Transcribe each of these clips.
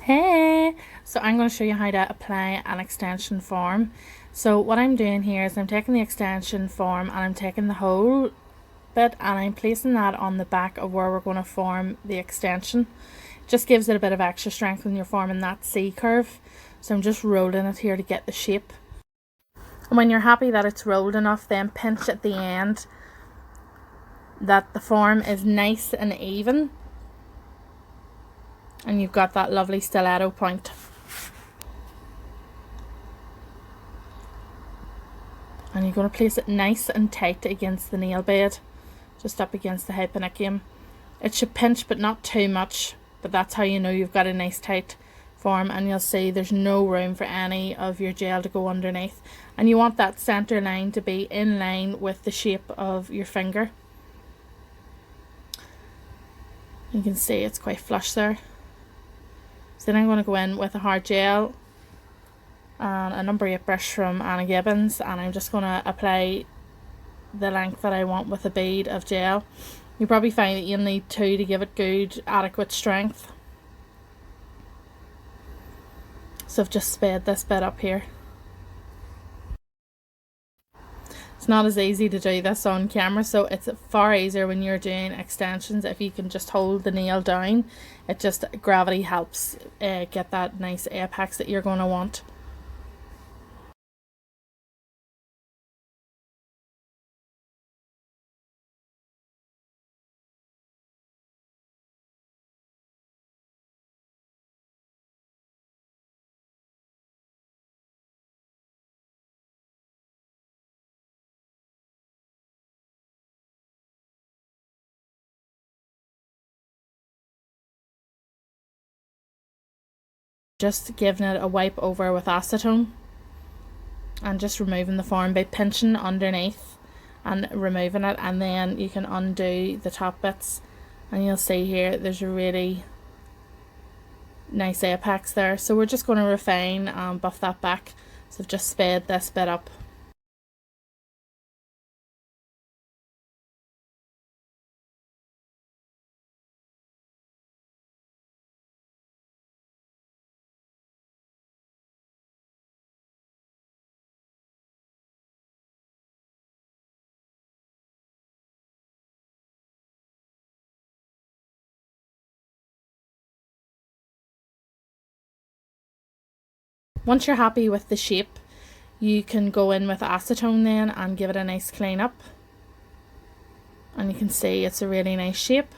Hey, so I'm going to show you how to apply an extension form. So what I'm doing here is I'm taking the extension form and I'm taking the whole bit and I'm placing that on the back of where we're going to form the extension. Just gives it a bit of extra strength when you're forming that C curve. So I'm just rolling it here to get the shape. And when you're happy that it's rolled enough, then pinch at the end that the form is nice and even. And you've got that lovely stiletto point. And you're going to place it nice and tight against the nail bed, just up against the hyponychium. It should pinch but not too much, but that's how you know you've got a nice tight form, and you'll see there's no room for any of your gel to go underneath. And you want that center line to be in line with the shape of your finger. You can see it's quite flush there. So then I'm going to go in with a hard gel and a number 8 brush from Anna Gibbons, and I'm just going to apply the length that I want with a bead of gel. You probably find that you'll need 2 to give it good adequate strength. So I've just sped this bit up here. It's not as easy to do this on camera, so it's far easier when you're doing extensions if you can just hold the nail down. It just, gravity helps get that nice apex that you're going to want. Just giving it a wipe over with acetone and just removing the form by pinching underneath and removing it, and then you can undo the top bits and you'll see here there's a really nice apex there. So we're just going to refine and buff that back. So I've just sped this bit up. Once you're happy with the shape, you can go in with acetone then and give it a nice clean up. And you can see it's a really nice shape.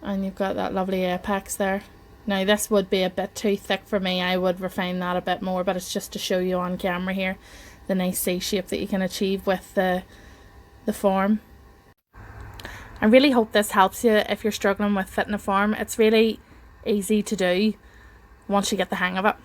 And you've got that lovely apex there. Now this would be a bit too thick for me. I would refine that a bit more, but it's just to show you on camera here the nice C shape that you can achieve with the form. I really hope this helps you if you're struggling with fitting a form. It's really easy to do once you get the hang of it.